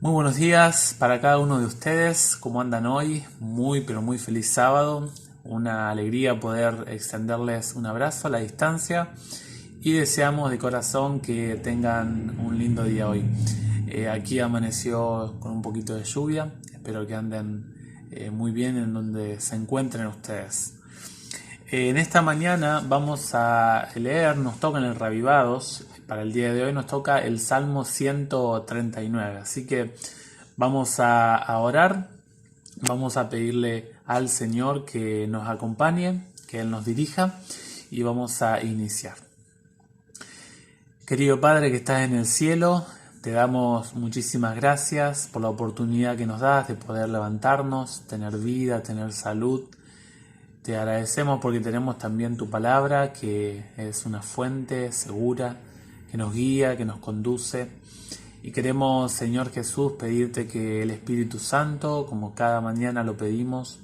Muy buenos días para cada uno de ustedes. ¿Cómo andan hoy? Muy, pero muy feliz sábado. Una alegría poder extenderles un abrazo a la distancia y deseamos de corazón que tengan un lindo día hoy. Aquí amaneció con un poquito de lluvia. Espero que anden muy bien en donde se encuentren ustedes. En esta mañana vamos a leer, nos toca en el Reavivados, para el día de hoy nos toca el Salmo 139, así que vamos a orar, vamos a pedirle al Señor que nos acompañe, que Él nos dirija y vamos a iniciar. Querido Padre que estás en el cielo, te damos muchísimas gracias por la oportunidad que nos das de poder levantarnos, tener vida, tener salud. Te agradecemos porque tenemos también tu palabra, que es una fuente segura, que nos guía, que nos conduce. Y queremos, Señor Jesús, pedirte que el Espíritu Santo, como cada mañana lo pedimos,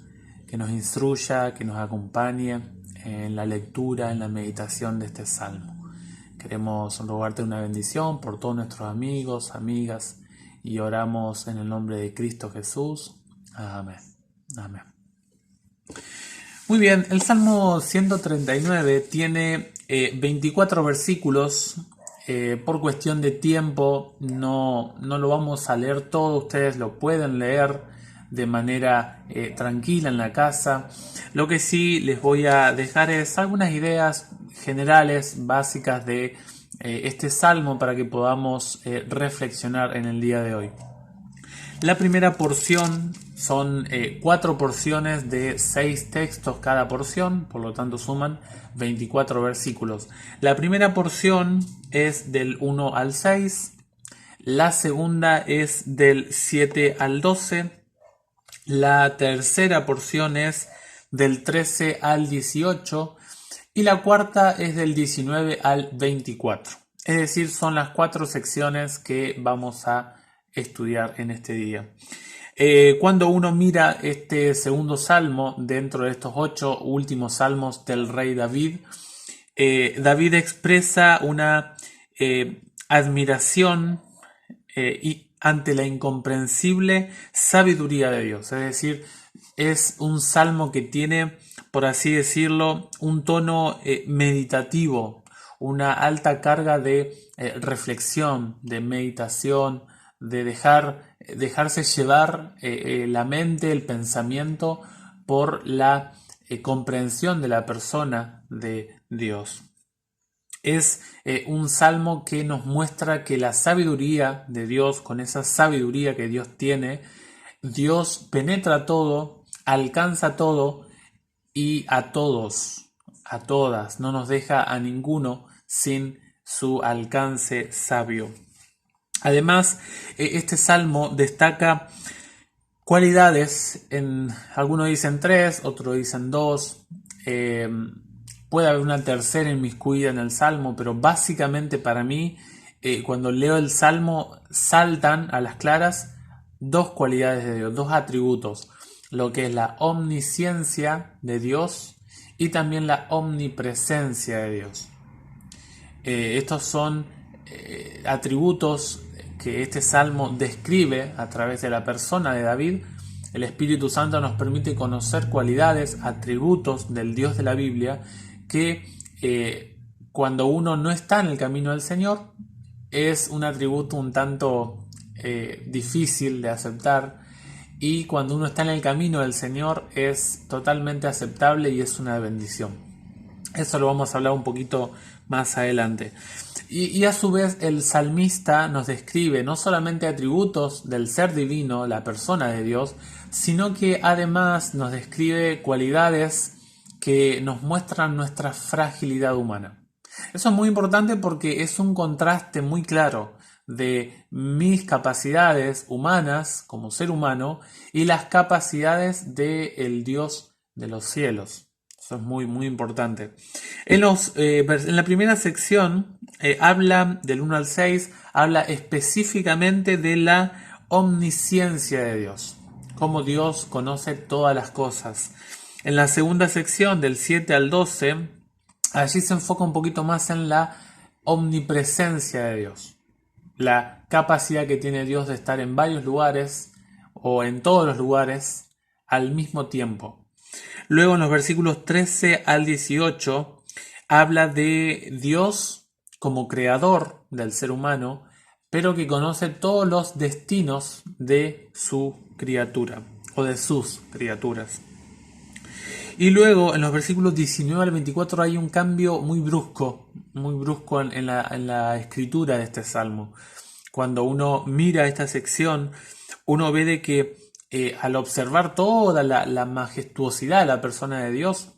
que nos instruya, que nos acompañe en la lectura, en la meditación de este salmo. Queremos rogarte una bendición por todos nuestros amigos, amigas, y oramos en el nombre de Cristo Jesús. Amén. Amén. Muy bien, el Salmo 139 tiene 24 versículos. Por cuestión de tiempo no lo vamos a leer todo, ustedes lo pueden leer de manera tranquila en la casa. Lo que sí les voy a dejar es algunas ideas generales, básicas de este Salmo para que podamos reflexionar en el día de hoy. La primera porción son 4 porciones de 6 textos cada porción, por lo tanto suman 24 versículos. La primera porción es del 1 al 6, la segunda es del 7 al 12, la tercera porción es del 13 al 18 y la cuarta es del 19 al 24. Es decir, son las 4 secciones que vamos a estudiar en este día. Cuando uno mira este segundo salmo dentro de estos 8 últimos salmos del rey David, David expresa una admiración ante la incomprensible sabiduría de Dios. Es decir, es un salmo que tiene, por así decirlo, un tono meditativo, una alta carga de reflexión, de meditación, de dejarse llevar la mente, el pensamiento por la comprensión de la persona de Dios. Es un salmo que nos muestra que la sabiduría de Dios, con esa sabiduría que Dios tiene, Dios penetra todo, alcanza todo y a todos, a todas, no nos deja a ninguno sin su alcance sabio. Además, este salmo destaca cualidades, algunos dicen 3, otros dicen 2, puede haber una tercera inmiscuida en el salmo, pero básicamente para mí, cuando leo el salmo, saltan a las claras 2 cualidades de Dios, 2 atributos, lo que es la omnisciencia de Dios y también la omnipresencia de Dios. Estos son atributos que este salmo describe a través de la persona de David. El Espíritu Santo nos permite conocer cualidades, atributos del Dios de la Biblia que cuando uno no está en el camino del Señor es un atributo un tanto difícil de aceptar, y cuando uno está en el camino del Señor es totalmente aceptable y es una bendición. Eso lo vamos a hablar un poquito más adelante. Y a su vez el salmista nos describe no solamente atributos del ser divino, la persona de Dios, sino que además nos describe cualidades que nos muestran nuestra fragilidad humana. Eso es muy importante porque es un contraste muy claro de mis capacidades humanas como ser humano y las capacidades del Dios de los cielos. Eso es muy, muy importante. En la primera sección habla del 1 al 6, habla específicamente de la omnisciencia de Dios, cómo Dios conoce todas las cosas. En la segunda sección, del 7 al 12, allí se enfoca un poquito más en la omnipresencia de Dios. la capacidad que tiene Dios de estar en varios lugares o en todos los lugares al mismo tiempo. Luego en los versículos 13 al 18 habla de Dios como creador del ser humano, pero que conoce todos los destinos de su criatura o de sus criaturas. Y luego en los versículos 19 al 24 hay un cambio muy brusco en la escritura de este salmo. Cuando uno mira esta sección, uno ve de que al observar toda la majestuosidad de la persona de Dios,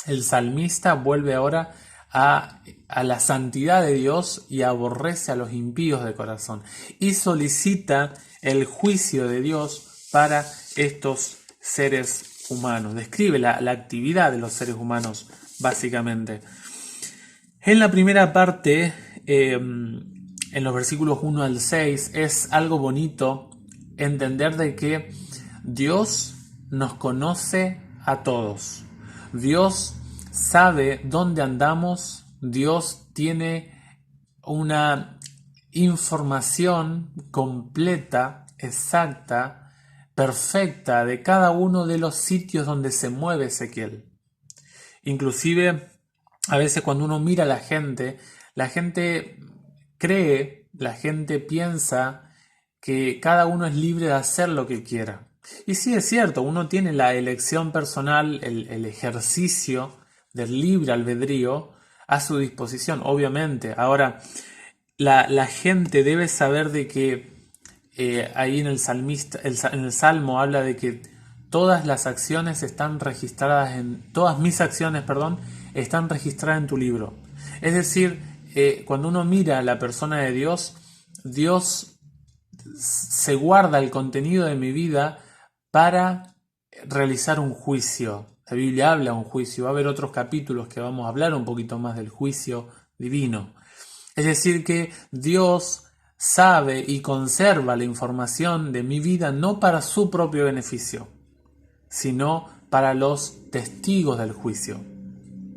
el salmista vuelve ahora a la santidad de Dios y aborrece a los impíos de corazón y solicita el juicio de Dios para estos seres humanos. Describe la actividad de los seres humanos, básicamente. En la primera parte, en los versículos 1 al 6, es algo bonito entender de que Dios nos conoce a todos. Dios sabe dónde andamos. Dios tiene una información completa, exacta, perfecta de cada uno de los sitios donde se mueve Ezequiel. Inclusive, a veces cuando uno mira a la gente cree, la gente piensa que cada uno es libre de hacer lo que quiera. Y sí es cierto, uno tiene la elección personal, el ejercicio del libre albedrío a su disposición, obviamente. Ahora, la gente debe saber de que ahí en el Salmo habla de que todas las acciones están registradas todas mis acciones, están registradas en tu libro. Es decir, cuando uno mira a la persona de Dios, Dios se guarda el contenido de mi vida para realizar un juicio. La Biblia habla de un juicio. Va a haber otros capítulos que vamos a hablar un poquito más del juicio divino. Es decir, que Dios sabe y conserva la información de mi vida no para su propio beneficio, sino para los testigos del juicio,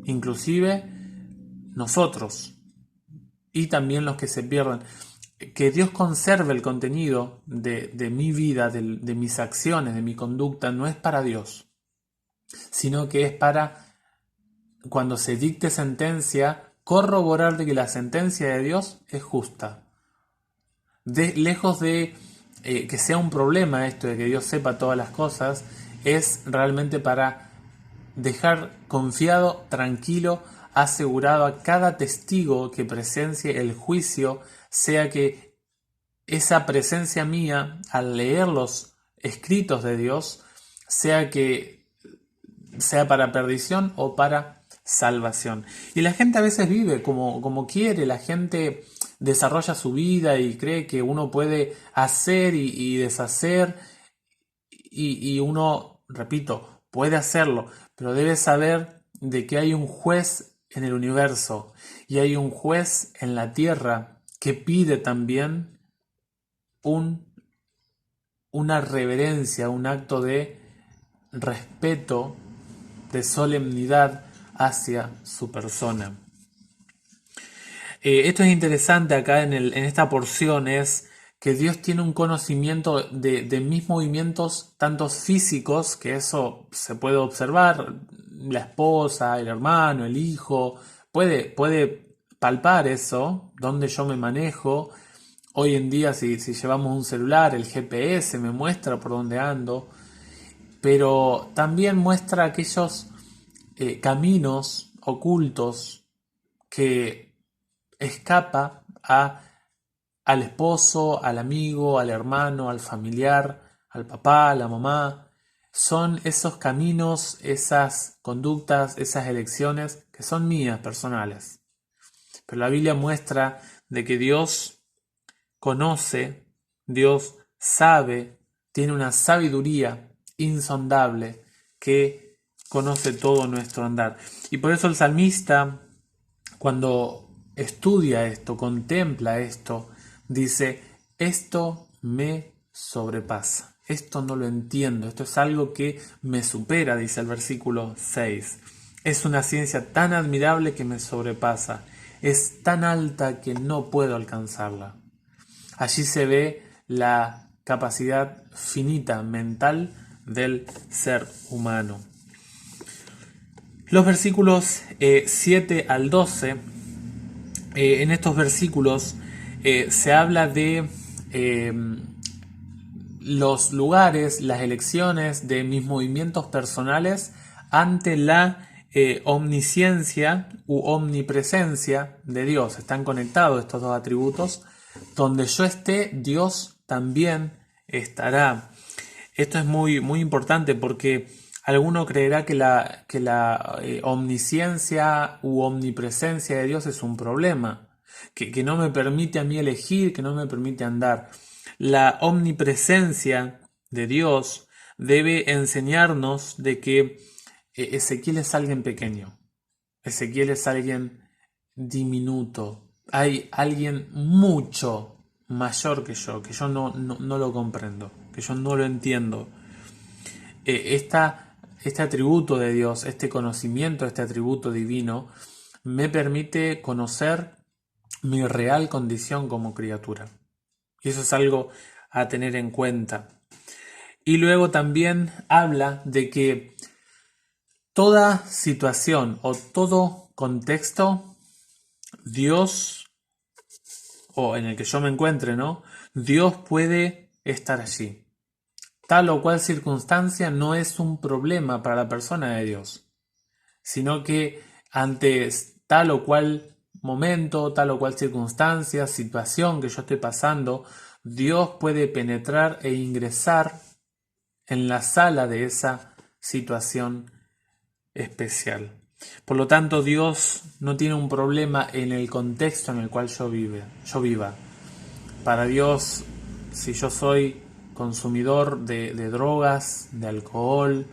inclusive nosotros y también los que se pierden. Que Dios conserve el contenido de mi vida, de mis acciones, de mi conducta, no es para Dios, sino que es para, cuando se dicte sentencia, corroborar de que la sentencia de Dios es justa. Lejos de que sea un problema esto de que Dios sepa todas las cosas, es realmente para dejar confiado, tranquilo, asegurado a cada testigo que presencie el juicio, sea que esa presencia mía al leer los escritos de Dios, sea para perdición o para salvación. Y la gente a veces vive como quiere, la gente desarrolla su vida y cree que uno puede hacer y deshacer, y uno, repito, puede hacerlo, pero debe saber de que hay un juez en el universo y hay un juez en la tierra que pide también una reverencia, un acto de respeto, de solemnidad hacia su persona. Esto es interesante acá en esta porción, es que Dios tiene un conocimiento de mis movimientos, tanto físicos, que eso se puede observar, la esposa, el hermano, el hijo, puede palpar eso, donde yo me manejo. Hoy en día, si llevamos un celular, el GPS me muestra por dónde ando, pero también muestra aquellos caminos ocultos que escapa al esposo, al amigo, al hermano, al familiar, al papá, a la mamá. Son esos caminos, esas conductas, esas elecciones que son mías, personales. Pero la Biblia muestra de que Dios conoce, Dios sabe, tiene una sabiduría insondable que conoce todo nuestro andar. Y por eso el salmista, cuando estudia esto, contempla esto, dice, esto me sobrepasa, esto no lo entiendo, esto es algo que me supera, dice el versículo 6. Es una ciencia tan admirable que me sobrepasa, es tan alta que no puedo alcanzarla. Allí se ve la capacidad finita mental del ser humano. Los versículos 7 al 12, en estos versículos se habla de los lugares, las elecciones de mis movimientos personales ante la omnisciencia u omnipresencia de Dios. Están conectados estos dos atributos. Donde yo esté, Dios también estará. Esto es muy, muy importante porque alguno creerá que la omnisciencia u omnipresencia de Dios es un problema, que no me permite a mí elegir, que no me permite andar. La omnipresencia de Dios debe enseñarnos de que Ezequiel es alguien pequeño, Ezequiel es alguien diminuto, hay alguien mucho mayor que yo no lo comprendo, que yo no lo entiendo. Este atributo de Dios, este conocimiento, este atributo divino, me permite conocer mi real condición como criatura. Y eso es algo a tener en cuenta. Y luego también habla de que toda situación o todo contexto, Dios, o en el que yo me encuentre, ¿no? Dios puede estar allí. Tal o cual circunstancia no es un problema para la persona de Dios, sino que ante tal o cual momento, tal o cual circunstancia, situación que yo esté pasando, Dios puede penetrar e ingresar en la sala de esa situación especial. Por lo tanto, Dios no tiene un problema en el contexto en el cual yo viva. Para Dios, si yo soy consumidor de drogas, de alcohol,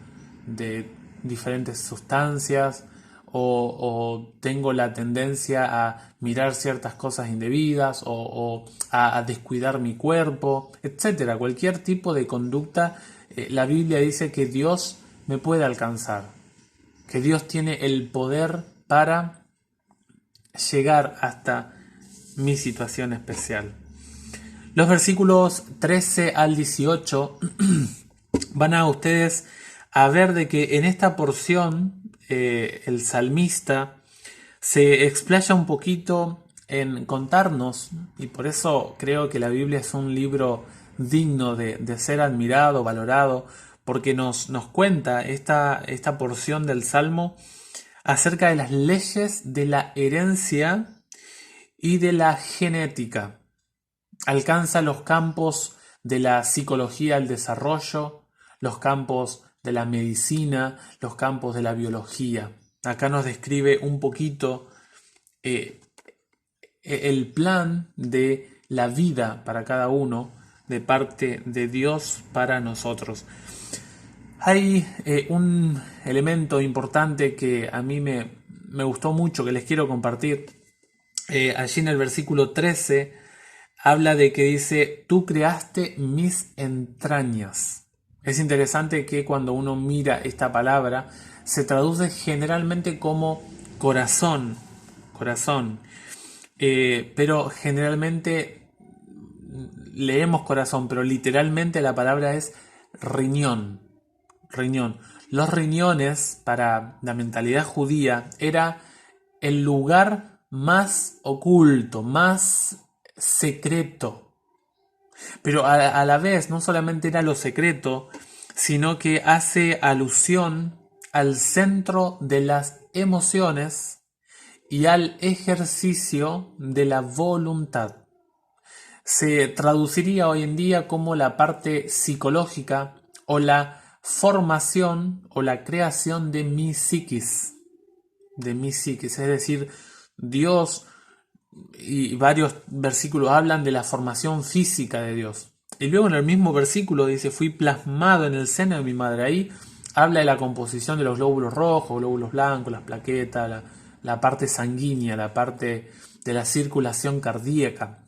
de diferentes sustancias, o tengo la tendencia a mirar ciertas cosas indebidas, o a descuidar mi cuerpo, etcétera, cualquier tipo de conducta, la Biblia dice que Dios me puede alcanzar, que Dios tiene el poder para llegar hasta mi situación especial. Los versículos 13 al 18 van a ustedes a ver de que en esta porción el salmista se explaya un poquito en contarnos, y por eso creo que la Biblia es un libro digno de ser admirado, valorado, porque nos cuenta esta porción del Salmo acerca de las leyes de la herencia y de la genética. Alcanza los campos de la psicología del desarrollo, los campos de la medicina, los campos de la biología. Acá nos describe un poquito el plan de la vida para cada uno de parte de Dios para nosotros. Hay un elemento importante que a mí me gustó mucho, que les quiero compartir. Allí en el versículo 13 habla de que dice, tú creaste mis entrañas. Es interesante que cuando uno mira esta palabra, se traduce generalmente como corazón, pero generalmente leemos corazón, pero literalmente la palabra es riñón. Los riñones, para la mentalidad judía, era el lugar más oculto, más secreto. Pero a la vez no solamente era lo secreto, sino que hace alusión al centro de las emociones y al ejercicio de la voluntad. Se traduciría hoy en día como la parte psicológica o la formación o la creación de mi psiquis, es decir, Dios, y varios versículos hablan de la formación física de Dios. Y luego en el mismo versículo dice, fui plasmado en el seno de mi madre. Ahí habla de la composición de los glóbulos rojos, glóbulos blancos, las plaquetas, la parte sanguínea, la parte de la circulación cardíaca.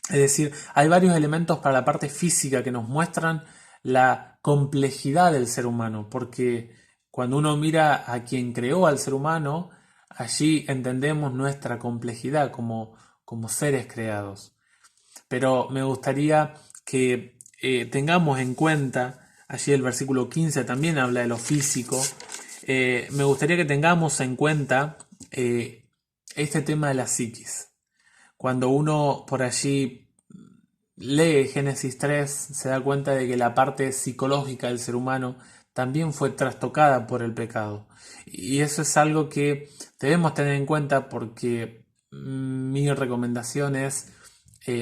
Es decir, hay varios elementos para la parte física que nos muestran la complejidad del ser humano, porque cuando uno mira a quien creó al ser humano, allí entendemos nuestra complejidad como seres creados. pero me gustaría que tengamos en cuenta, allí el versículo 15 también habla de lo físico, me gustaría que tengamos en cuenta este tema de la psiquis. Cuando uno por allí lee Génesis 3, se da cuenta de que la parte psicológica del ser humano también fue trastocada por el pecado. Y eso es algo que debemos tener en cuenta, porque mi recomendación es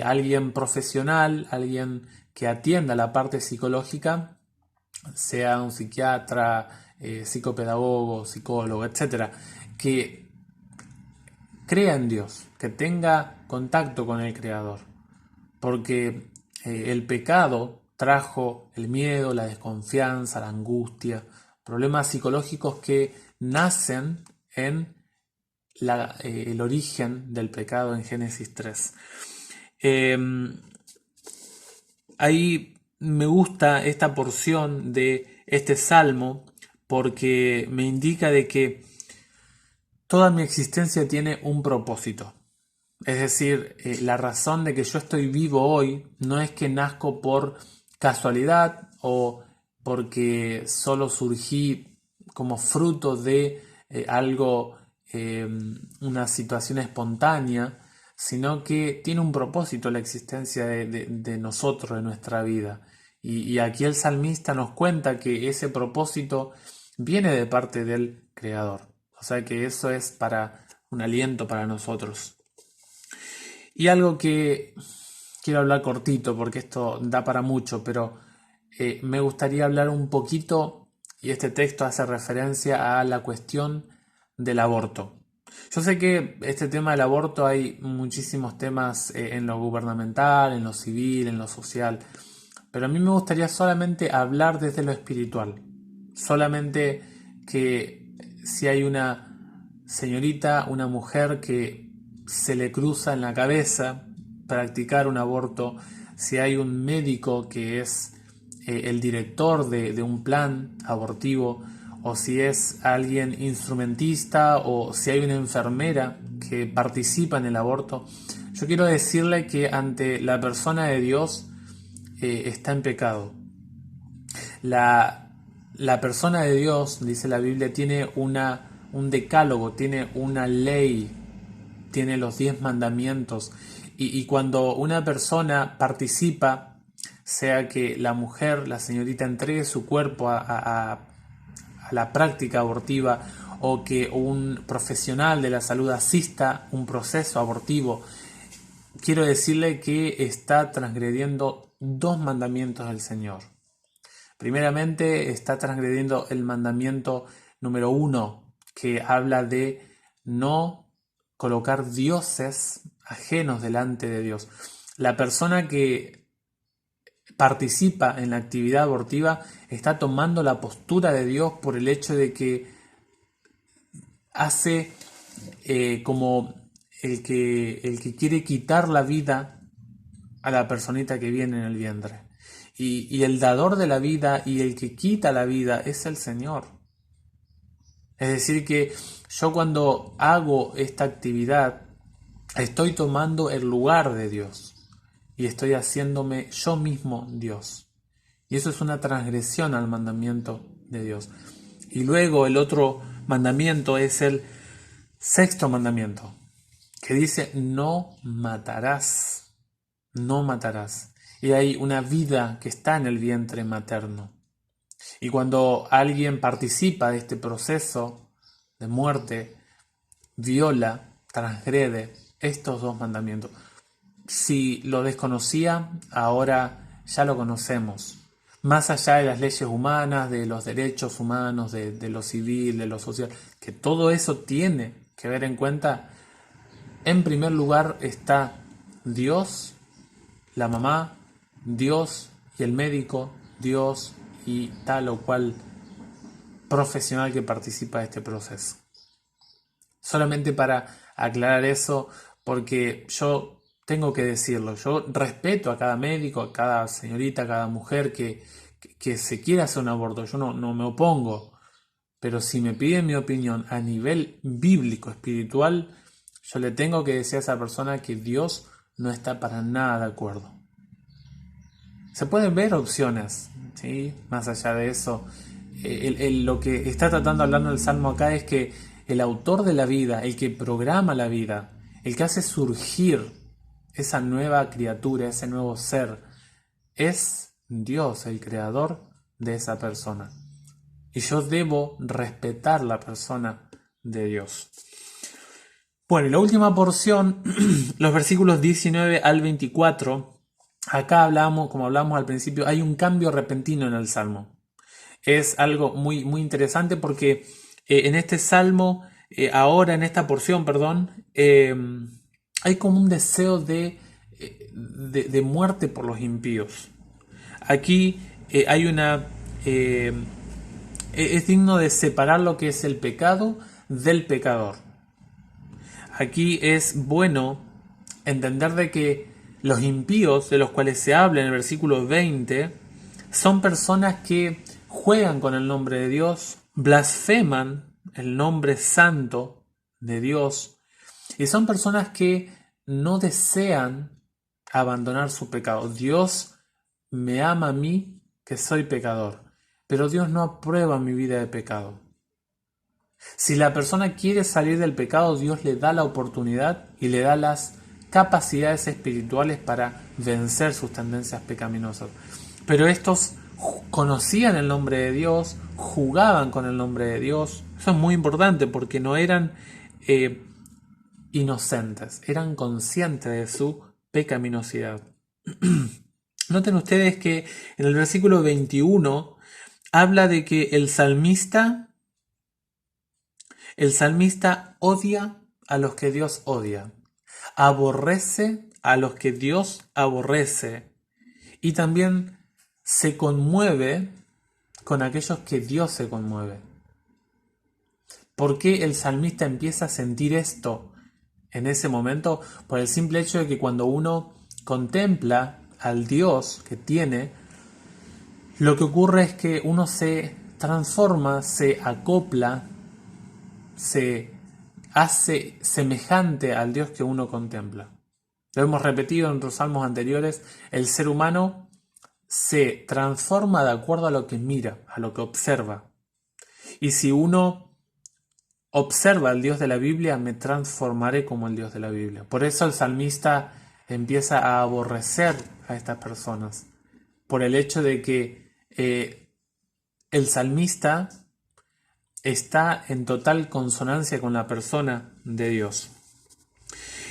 alguien profesional, alguien que atienda la parte psicológica, sea un psiquiatra, psicopedagogo, psicólogo, etcétera, que crea en Dios, que tenga contacto con el Creador, porque el pecado trajo el miedo, la desconfianza, la angustia, problemas psicológicos que nacen en el origen del pecado en Génesis 3. Ahí me gusta esta porción de este salmo porque me indica de que toda mi existencia tiene un propósito. Es decir, la razón de que yo estoy vivo hoy no es que nazco por casualidad o porque solo surgí como fruto de algo, una situación espontánea, sino que tiene un propósito la existencia de nosotros, de nuestra vida. Y aquí el salmista nos cuenta que ese propósito viene de parte del Creador. O sea que eso es para un aliento para nosotros. Y algo que quiero hablar cortito, porque esto da para mucho, pero me gustaría hablar un poquito, y este texto hace referencia a la cuestión del aborto. Yo sé que este tema del aborto hay muchísimos temas en lo gubernamental, en lo civil, en lo social, pero a mí me gustaría solamente hablar desde lo espiritual. Solamente que si hay una señorita, una mujer que se le cruza en la cabeza practicar un aborto, si hay un médico que es el director de un plan abortivo, o si es alguien instrumentista, o si hay una enfermera que participa en el aborto, yo quiero decirle que ante la persona de Dios está en pecado. La persona de Dios, dice la Biblia, tiene un decálogo, tiene una ley, tiene los 10 mandamientos. Y cuando una persona participa, sea que la mujer, la señorita, entregue su cuerpo a la práctica abortiva, o que un profesional de la salud asista un proceso abortivo, quiero decirle que está transgrediendo 2 mandamientos del Señor. Primeramente, está transgrediendo el mandamiento número 1, que habla de no colocar dioses ajenos delante de Dios. La persona que participa en la actividad abortiva está tomando la postura de Dios por el hecho de que hace como el que quiere quitar la vida a la personita que viene en el vientre. Y el dador de la vida y el que quita la vida es el Señor. Es decir que yo, cuando hago esta actividad, estoy tomando el lugar de Dios y estoy haciéndome yo mismo Dios. Y eso es una transgresión al mandamiento de Dios. Y luego el otro mandamiento es el 6º mandamiento, que dice: no matarás, no matarás. Y hay una vida que está en el vientre materno. Y cuando alguien participa de este proceso de muerte, viola, transgrede estos 2 mandamientos. Si lo desconocía, ahora ya lo conocemos. Más allá de las leyes humanas, de los derechos humanos, de lo civil, de lo social, que todo eso tiene que ver en cuenta, en primer lugar está Dios, la mamá, Dios y el médico, Dios y tal o cual profesional que participa de este proceso. Solamente para aclarar eso, porque yo tengo que decirlo, yo respeto a cada médico, a cada señorita, a cada mujer que se quiera hacer un aborto, yo no me opongo, pero si me piden mi opinión a nivel bíblico, espiritual, yo le tengo que decir a esa persona que Dios no está para nada de acuerdo. Se pueden ver opciones, ¿sí? Más allá de eso, lo que está tratando hablando el Salmo acá es que el autor de la vida, el que programa la vida, el que hace surgir esa nueva criatura, ese nuevo ser, es Dios, el creador de esa persona. Y yo debo respetar la persona de Dios. Bueno, y la última porción, los versículos 19 al 24, acá hablamos, como hablamos al principio, hay un cambio repentino en el Salmo. Es algo muy, muy interesante porque en este Salmo, ahora en esta porción, hay como un deseo de muerte por los impíos. Aquí hay una... es digno de separar lo que es el pecado del pecador. Aquí es bueno entender de que los impíos, de los cuales se habla en el versículo 20, son personas que juegan con el nombre de Dios, blasfeman el nombre santo de Dios, y son personas que no desean abandonar su pecado. Dios me ama a mí, que soy pecador, pero Dios no aprueba mi vida de pecado. Si la persona quiere salir del pecado, Dios le da la oportunidad y le da las capacidades espirituales para vencer sus tendencias pecaminosas. Pero estos conocían el nombre de Dios, jugaban con el nombre de Dios. Eso es muy importante porque no eran inocentes, eran conscientes de su pecaminosidad. Noten ustedes que en el versículo 21 habla de que el salmista odia a los que Dios odia, aborrece a los que Dios aborrece y también se conmueve con aquellos que Dios se conmueve. ¿Por qué el salmista empieza a sentir esto en ese momento? Por el simple hecho de que cuando uno contempla al Dios que tiene, lo que ocurre es que uno se transforma, se acopla, se hace semejante al Dios que uno contempla. Lo hemos repetido en los salmos anteriores, el ser humano se transforma de acuerdo a lo que mira, a lo que observa. Y si uno observa al Dios de la Biblia, me transformaré como el Dios de la Biblia. Por eso el salmista empieza a aborrecer a estas personas, por el hecho de que el salmista está en total consonancia con la persona de Dios.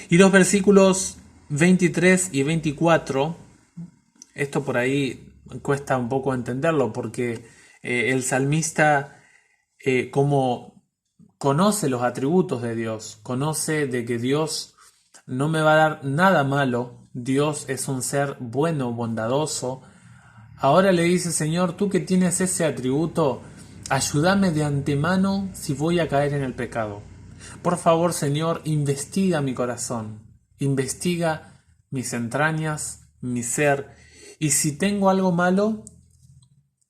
Y los versículos 23 y 24, esto por ahí cuesta un poco entenderlo porque el salmista como conoce los atributos de Dios, conoce de que Dios no me va a dar nada malo, Dios es un ser bueno, bondadoso. Ahora le dice: Señor, tú que tienes ese atributo, ayúdame de antemano si voy a caer en el pecado. Por favor, Señor, investiga mi corazón, investiga mis entrañas, mi ser, y si tengo algo malo,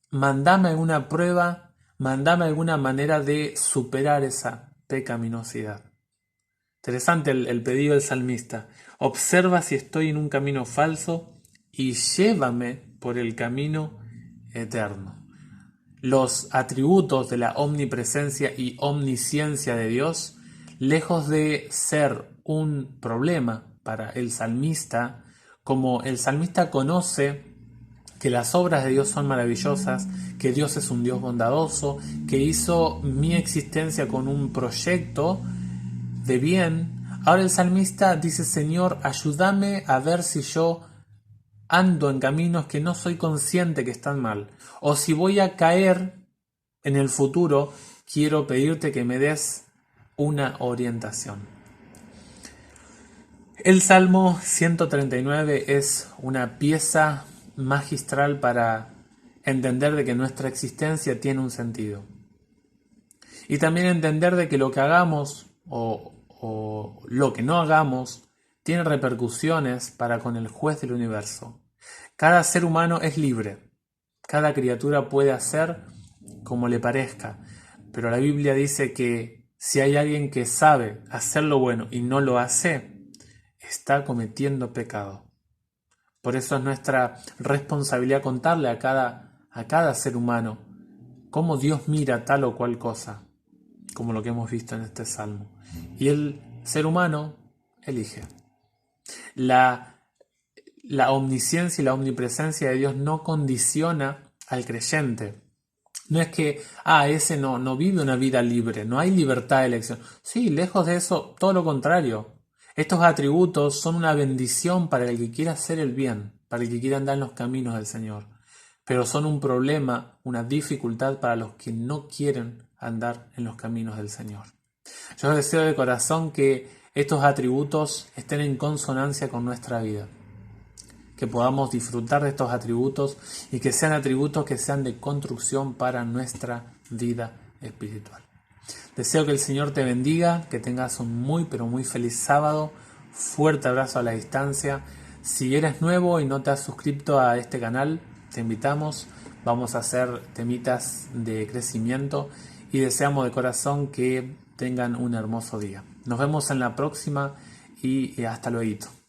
mandame alguna prueba, mandame alguna manera de superar esa pecaminosidad. Interesante el pedido del salmista. Observa si estoy en un camino falso y llévame por el camino eterno. Los atributos de la omnipresencia y omnisciencia de Dios, lejos de ser un problema para el salmista, como el salmista conoce que las obras de Dios son maravillosas, que Dios es un Dios bondadoso, que hizo mi existencia con un proyecto de bien, ahora el salmista dice: Señor, ayúdame a ver si yo ando en caminos que no soy consciente que están mal, o si voy a caer en el futuro, quiero pedirte que me des una orientación. El Salmo 139 es una pieza magistral para entender de que nuestra existencia tiene un sentido. Y también entender de que lo que hagamos o lo que no hagamos tiene repercusiones para con el juez del universo. Cada ser humano es libre. Cada criatura puede hacer como le parezca. Pero la Biblia dice que si hay alguien que sabe hacer lo bueno y no lo hace, está cometiendo pecado. Por eso es nuestra responsabilidad contarle a cada ser humano cómo Dios mira tal o cual cosa, como lo que hemos visto en este salmo. Y el ser humano elige. La omnisciencia y la omnipresencia de Dios no condiciona al creyente. No es que, ese no vive una vida libre, no hay libertad de elección. Sí, lejos de eso, todo lo contrario. Estos atributos son una bendición para el que quiera hacer el bien, para el que quiera andar en los caminos del Señor. Pero son un problema, una dificultad para los que no quieren andar en los caminos del Señor. Yo deseo de corazón que estos atributos estén en consonancia con nuestra vida, que podamos disfrutar de estos atributos y que sean atributos que sean de construcción para nuestra vida espiritual. Deseo que el Señor te bendiga, que tengas un muy pero muy feliz sábado. Fuerte abrazo a la distancia. Si eres nuevo y no te has suscrito a este canal, te invitamos. Vamos a hacer temitas de crecimiento y deseamos de corazón que tengan un hermoso día. Nos vemos en la próxima y hasta luego.